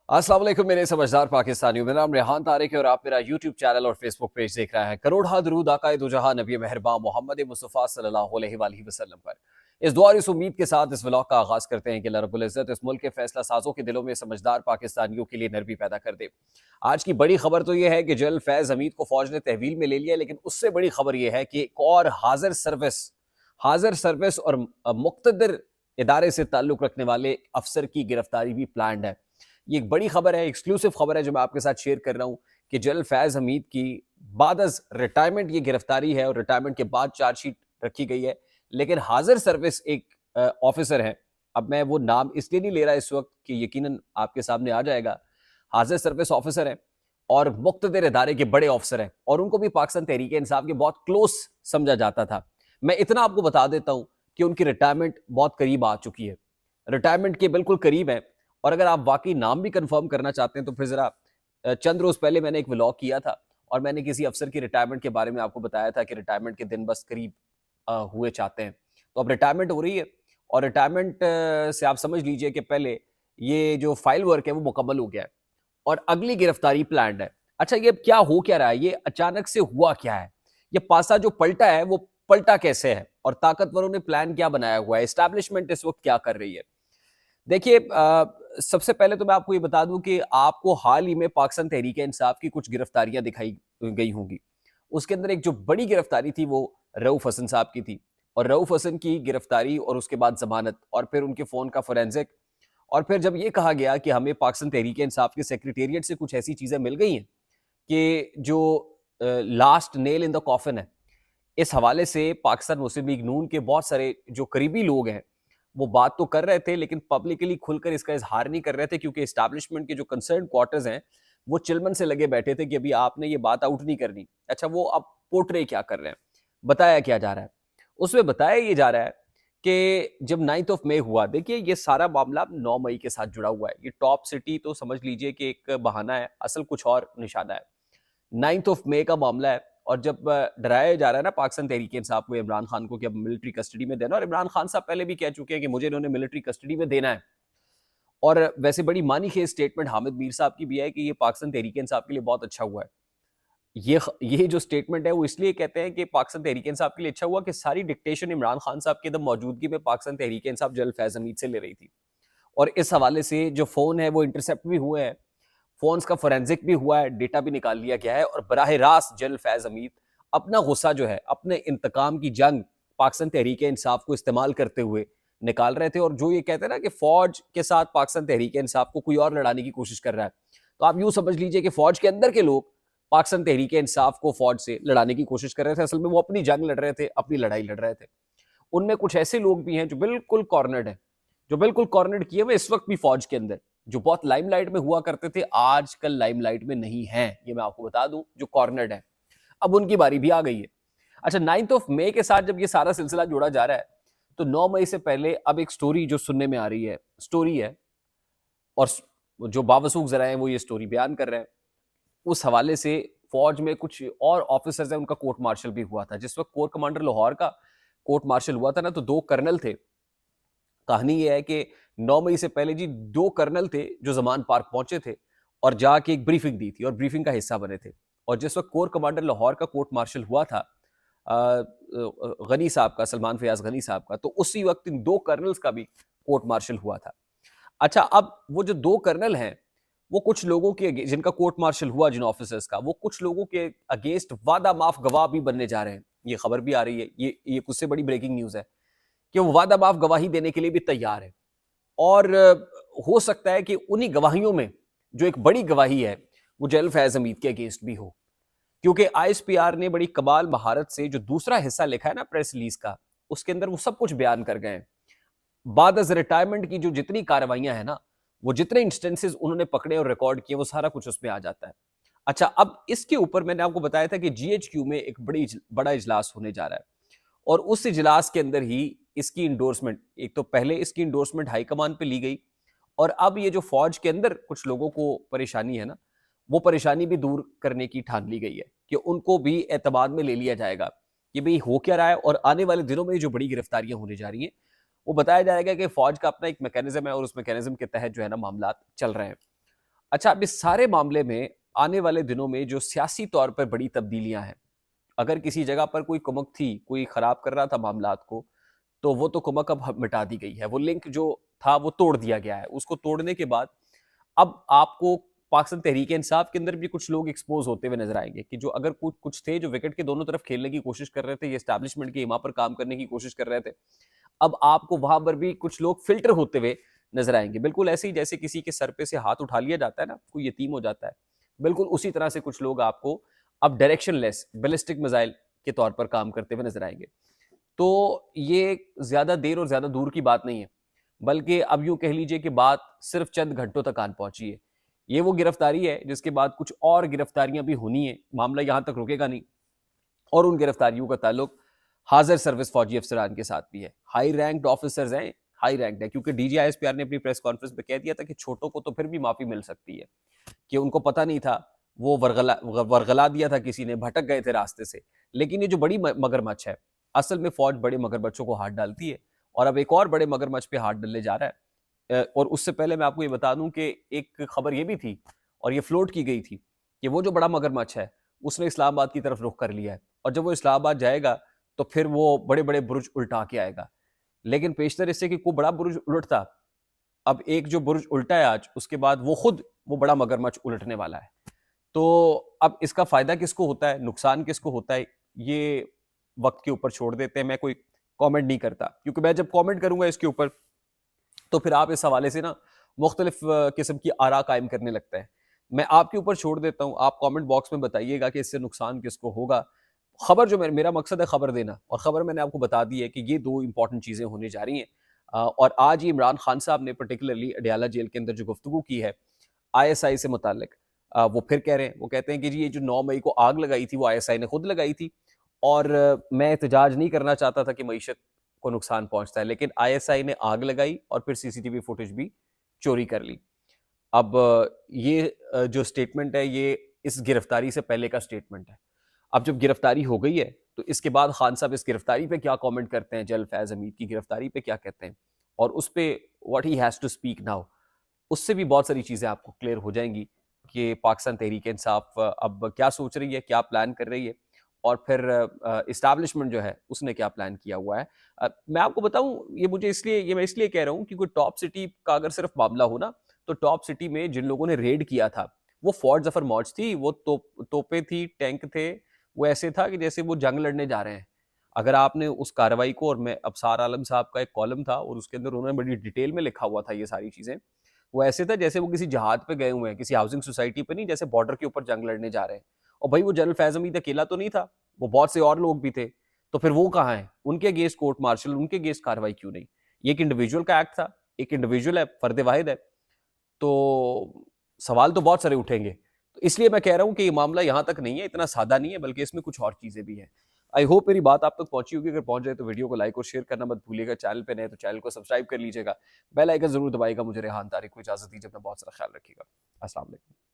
अस्सलाम वालेकुम मेरे समझदार पाकिस्तानियों। मेरा नाम रेहान तारिक है और आप मेरा यूट्यूब चैनल और फेसबुक पेज देख रहे हैं। करोड़ दरूद आका दो जहां नबी मेहरबान मोहम्मद मुस्तफ़ा सल्लल्लाहु अलैहि वसल्लम पर। इस दुआ और इस उम्मीद के साथ इस व्लॉग का आगाज करते हैं कि अल्लाह रब्बुल इज़्ज़त इस मुल्क के फैसला साजों के दिलों में समझदार पाकिस्तानियों के लिए नरमी पैदा कर दे। आज की बड़ी खबर तो यह है कि जनरल फैज हमीद को फौज ने तहवील में ले लिया, लेकिन उससे बड़ी खबर यह है कि एक और हाजिर सर्विस और मुक्तदर इदारे से ताल्लुक रखने वाले अफसर की गिरफ्तारी भी प्लान्ड है। ये एक बड़ी खबर है, एक्सक्लूसिव खबर है जो मैं आपके साथ शेयर कर रहा हूं कि जनरल फैज हमीद की बाद रिटायरमेंट ये गिरफ्तारी है और रिटायरमेंट के बाद चार्जशीट रखी गई है। लेकिन हाजिर सर्विस एक ऑफिसर है। अब मैं वो नाम इसलिए नहीं ले रहा इस वक्त कि यकीनन आपके सामने आ जाएगा। हाजिर सर्विस ऑफिसर है और मुक्तदर इदारे के बड़े ऑफिसर हैं और उनको भी पाकिस्तान तहरीक इंसाफ के बहुत क्लोज समझा जाता था। मैं इतना आपको बता देता हूं कि उनकी रिटायरमेंट बहुत करीब आ चुकी है, रिटायरमेंट के बिल्कुल करीब है। और अगर आप वाकई नाम भी कंफर्म करना चाहते हैं तो फिर जरा चंद रोज पहले मैंने एक व्लॉग किया था और मैंने किसी अफसर की रिटायरमेंट के बारे में आपको बताया था कि रिटायरमेंट के दिन बस करीब हुए चाहते हैं। तो अब रिटायरमेंट हो रही है और रिटायरमेंट से आप समझ लीजिए कि पहले ये जो फाइल वर्क है वो मुकम्मल हो गया है और अगली गिरफ्तारी प्लान्ड है। अच्छा, ये क्या हो क्या रहा है, ये अचानक से हुआ क्या है, ये पासा जो पलटा है वो पलटा कैसे है और ताकतवरों ने प्लान क्या बनाया हुआ है, एस्टैब्लिशमेंट इस वक्त क्या कर रही है। देखिए, सबसे पहले तो मैं आपको ये बता दूं कि आपको हाल ही में पाकिस्तान तहरीक इंसाफ की कुछ गिरफ्तारियां दिखाई गई होंगी। उसके अंदर एक जो बड़ी गिरफ्तारी थी वो रऊफ हसन साहब की थी और रऊफ हसन की गिरफ्तारी और उसके बाद जमानत और फिर उनके फोन का फोरेंसिक और फिर जब ये कहा गया कि हमें पाकिस्तान तहरीक इंसाफ के सेक्रेटेरिएट से कुछ ऐसी चीजें मिल गई हैं कि जो last nail in the coffin है, इस हवाले से पाकिस्तान मुस्लिम लीग नून के बहुत सारे जो करीबी लोग हैं वो बात तो कर रहे थे लेकिन पब्लिकली खुलकर इसका इजहार नहीं कर रहे थे, क्योंकि एस्टैब्लिशमेंट के जो कंसर्न क्वार्टर्स हैं वो चिलमन से लगे बैठे थे कि अभी आपने ये बात आउट नहीं करनी। अच्छा, वो अब पोर्ट्रे क्या कर रहे हैं, बताया क्या जा रहा है, उसमें बताया ये जा रहा है कि जब 9th ऑफ मई हुआ, देखिए ये सारा मामला 9 मई के साथ जुड़ा हुआ है। ये टॉप सिटी तो समझ लीजिए कि एक बहाना है, असल कुछ और निशाना है। 9th ऑफ मई का मामला है और जब डराया जा रहा है ना पाकिस्तान तहरीक इंसाफ को, इमरान खान को कि अब मिलिट्री कस्टडी में देना, और इमरान खान साहब पहले भी कह चुके हैं कि मुझे इन्होंने मिलिट्री कस्टडी में देना है। और वैसे बड़ी मानी खेज स्टेटमेंट हामिद मीर साहब की भी है कि ये पाकिस्तान तहरीक इंसाफ के लिए बहुत अच्छा हुआ है। ये जो स्टेटमेंट है वो इसलिए कहते हैं कि पाकिस्तान तहरीक इंसाफ के लिए अच्छा हुआ कि सारी डिक्टेशन इमरान खान साहब की मौजूदगी में पाकिस्तान तहरीक इंसाफ जनरल फैज हमीद से ले रही थी। और इस हवाले से जो फोन है वो इंटरसेप्ट भी हुए हैं, फोन्स का फोरेंसिक भी हुआ है, डेटा भी निकाल लिया गया है और बराह रास्त जनरल फैज हमीद अपना गुस्सा जो है, अपने इंतकाम की जंग पाकिस्तान तहरीक इंसाफ को इस्तेमाल करते हुए निकाल रहे थे। और जो ये कहते हैं ना कि फौज के साथ पाकिस्तान तहरीक इंसाफ को कोई और लड़ाने की कोशिश कर रहा है, तो आप यूं समझ लीजिए कि फौज के अंदर के लोग पाकिस्तान तहरीक इंसाफ को फौज से लड़ाने की कोशिश कर रहे थे। असल में वो अपनी जंग लड़ रहे थे, अपनी लड़ाई लड़ रहे थे। उनमें कुछ ऐसे लोग भी हैं जो बिल्कुल कॉर्नर्ड हैं, जो बिल्कुल कॉर्नर्ड किए हुए इस वक्त भी फौज के अंदर, जो बहुत लाइमलाइट में हुआ करते थे, आजकल लाइमलाइट में नहीं है, ये मैं आपको बता दूं, जो कॉर्नर्ड है। अब उनकी बारी भी आ गई है। अच्छा, 9th ऑफ मई के साथ जब ये सारा सिलसिला जोड़ा जा रहा है तो 9 मई से पहले अब एक स्टोरी जो सुनने में आ रही है, स्टोरी है और जो बावसूख जरा है वो ये स्टोरी बयान कर रहे हैं। उस हवाले से फौज में कुछ और ऑफिसर्स हैं, उनका कोर्ट मार्शल भी हुआ था। जिस वक्त कोर कमांडर लाहौर का कोर्ट मार्शल हुआ था ना, तो 2 कर्नल थे। कहानी ये है कि 9 मई से पहले जी 2 कर्नल थे जो जमान पार्क पहुंचे थे और जाके एक ब्रीफिंग दी थी और ब्रीफिंग का हिस्सा बने थे। और जिस वक्त कोर कमांडर लाहौर का कोर्ट मार्शल हुआ था गनी साहब का, सलमान फयाज गनी साहब का, तो उसी वक्त इन 2 कर्नल्स का भी कोर्ट मार्शल हुआ था। अच्छा, अब वो जो 2 कर्नल हैं वो कुछ लोगों के जिनका कोर्ट मार्शल हुआ, जिन ऑफिसर्स का, वो कुछ लोगों के अगेंस्ट वादा माफ गवाह भी बनने जा रहे हैं। ये खबर भी आ रही है, ये कुछ से बड़ी ब्रेकिंग न्यूज है कि वो वादा माफ गवाही देने के लिए भी तैयार है। और हो सकता है कि उन्हीं गवाहियों में जो एक बड़ी गवाही है वो जनरल फैज हमीद के अगेंस्ट भी हो, क्योंकि आईएसपीआर ने बड़ी कमाल महारत से जो दूसरा हिस्सा लिखा है ना प्रेस रिलीज का, उसके अंदर वो सब कुछ बयान कर गए हैं। बाद अज रिटायरमेंट की जो जितनी कार्रवाइयां हैं ना, वो जितने इंस्टेंसेस उन्होंने पकड़े और रिकॉर्ड किए, वो सारा कुछ उसमें आ जाता है। अच्छा, अब इसके ऊपर मैंने आपको बताया था कि जीएचक्यू में एक बड़ा इजलास होने जा रहा है और उस इजलास के अंदर ही इसकी इंडोर्समेंट, एक तो पहले इसकी इंडोर्समेंट हाईकमान पे ली गई और अब ये जो फौज के अंदर कुछ लोगों को परेशानी है ना, वो परेशानी भी दूर करने की ठान ली गई है कि उनको भी एतमाद में ले लिया जाएगा कि भाई हो क्या रहा है। और आने वाले दिनों में जो बड़ी गिरफ्तारियां होने जा रही हैं वो बताया जाएगा कि फौज का अपना एक मैकेनिज्म है और उस मैकेनिज्म के तहत जो है ना मामला चल रहे हैं। अच्छा, अब इस सारे मामले में आने वाले दिनों में जो सियासी तौर पर बड़ी तब्दीलियां हैं, अगर किसी जगह पर कोई कुमक थी, कोई खराब कर रहा था मामलात को, तो वो तो कुमक अब मिटा दी गई है। वो लिंक जो था वो तोड़ दिया गया है। उसको तोड़ने के बाद अब आपको पाकिस्तान तहरीक इंसाफ के अंदर भी कुछ लोग एक्सपोज होते हुए नजर आएंगे कि जो अगर कुछ कुछ थे जो विकेट के दोनों तरफ खेलने की कोशिश कर रहे थे, ये एस्टैब्लिशमेंट की इमा पर काम करने की कोशिश कर रहे थे, अब आपको वहां पर भी कुछ लोग फिल्टर होते हुए नजर आएंगे। बिल्कुल ऐसे ही जैसे किसी के सर पे से हाथ उठा लिया जाता है ना, कोई यतीम हो जाता है, बिल्कुल उसी तरह से कुछ लोग आपको अब डायरेक्शनलेस बैलिस्टिक मिसाइल के तौर पर काम करते हुए नजर आएंगे। तो ये ज्यादा देर और ज्यादा दूर की बात नहीं है, बल्कि अब यूं कह लीजिए कि बात सिर्फ चंद घंटों तक आन पहुंची है। ये वो गिरफ्तारी है जिसके बाद कुछ और गिरफ्तारियां भी होनी है, मामला यहां तक रुकेगा नहीं। और उन गिरफ्तारियों का ताल्लुक हाजिर सर्विस फौजी अफसरान के साथ भी है। हाई रैंक्ड ऑफिसर्स हैं, हाई रैंक्ड है, क्योंकि डीजीआईएसपीआर ने अपनी प्रेस कॉन्फ्रेंस में कह दिया था कि छोटों को तो फिर भी माफी मिल सकती है, कि उनको पता नहीं था, वो वरगला दिया था किसी ने, भटक गए थे रास्ते से। लेकिन ये जो बड़ी मगरमच्छ है, असल में फौज बड़े मगरमच्छों को हाथ डालती है, और अब एक और बड़े मगरमच्छ पे हाथ डालने जा रहा है। और उससे पहले मैं आपको ये बता दूं कि एक खबर ये भी थी, और ये फ्लोट की गई थी, कि वो जो बड़ा मगरमच्छ है उसने इस्लामाबाद की तरफ रुख कर लिया है, और जब वो इस्लामाबाद जाएगा तो फिर वो बड़े बड़े बुर्ज उल्टा के आएगा। लेकिन पेशतर इससे कि कोई बड़ा बुर्ज उलटता, अब एक जो बुर्ज उल्टा है आज, उसके बाद वो खुद वो बड़ा मगरमच्छ उलटने वाला है। तो अब इसका फायदा किसको होता है, नुकसान किसको होता है, ये वक्त के ऊपर छोड़ देते हैं। मैं कोई कमेंट नहीं करता, क्योंकि मैं जब कमेंट करूंगा इसके ऊपर तो फिर आप इस हवाले से ना मुख्तलिफ किस्म की आरा कायम करने लगता है। मैं आपके ऊपर छोड़ देता हूँ, आप कमेंट बॉक्स में बताइएगा कि इससे नुकसान किसको होगा। खबर जो मेरा मकसद है खबर देना, और खबर मैंने आपको बता दी है कि ये दो इंपॉर्टेंट चीज़ें होने जा रही हैं। और आज ही इमरान खान साहब ने पर्टिकुलरली अडयाला जेल के अंदर जो गुफ्तगू की है आईएसआई से मुतालिक, वो फिर कह रहे हैं, वो कहते हैं कि जी ये जो 9 मई को आग लगाई थी वो आईएसआई ने खुद लगाई थी, और मैं एहतजाज नहीं करना चाहता था कि मईशत को नुकसान पहुंचता है, लेकिन आईएसआई ने आग लगाई और फिर सीसीटीवी फुटेज भी चोरी कर ली। अब ये जो स्टेटमेंट है ये इस गिरफ्तारी से पहले का स्टेटमेंट है। अब जब गिरफ्तारी हो गई है तो इसके बाद खान साहब इस गिरफ्तारी पे क्या कमेंट करते हैं, जनरल फैज हमीद की गिरफ्तारी पे क्या कहते हैं, और उस पे what he has to speak now, उससे भी बहुत सारी चीजें आपको क्लियर हो जाएंगी कि पाकिस्तान तहरीक इंसाफ अब क्या सोच रही है, क्या प्लान कर रही है, और फिर इस्टेब्लिशमेंट जो है उसने क्या प्लान किया हुआ है। मैं आपको बताऊं, ये मैं इसलिए कह रहा हूं क्योंकि टॉप सिटी का अगर सिर्फ मामला हो ना, तो टॉप सिटी में जिन लोगों ने रेड किया था वो फौज जफर मौज थी, वो तोपे थी, टैंक थे, वो ऐसे था कि जैसे वो जंग लड़ने जा रहे हैं। अगर आपने उस कार्रवाई को, और मैं अबसार आलम साहब का एक कॉलम था और उसके अंदर उन्होंने बड़ी डिटेल में लिखा हुआ था ये सारी चीजें, वो ऐसे था जैसे वो किसी जहाज पे गए हुए हैं, किसी हाउसिंग सोसाइटी पे नहीं, जैसे बॉर्डर के ऊपर जंग लड़ने जा रहे हैं। और भाई वो जनरल फैज हमीद अकेला तो नहीं था, वो बहुत से और लोग भी थे, तो फिर वो कहाँ हैं, उनके अगेंस्ट कोर्ट मार्शल, उनके अगेंस्ट कार्रवाई क्यों नहीं। ये एक इंडिविजुअल का एक्ट था, एक इंडिविजुअल है, फर्द वाहिद है, तो सवाल तो बहुत सारे उठेंगे। तो इसलिए मैं कह रहा हूं कि ये मामला यहां तक नहीं है, इतना सादा नहीं है, बल्कि इसमें कुछ और चीजें भी हैं। आई होप मेरी बात आप तक पहुंची होगी। अगर पहुंच जाए तो वीडियो को लाइक और शेयर करना मत भूलिएगा। चैनल पे नए तो चैनल को सब्सक्राइब कर लीजिएगा, बेल आइकन जरूर दबाइएगा। मुझे रेहान तारिक को इजाजत दीजिए, अपना बहुत सारा ख्याल रखिएगा। अस्सलाम वालेकुम।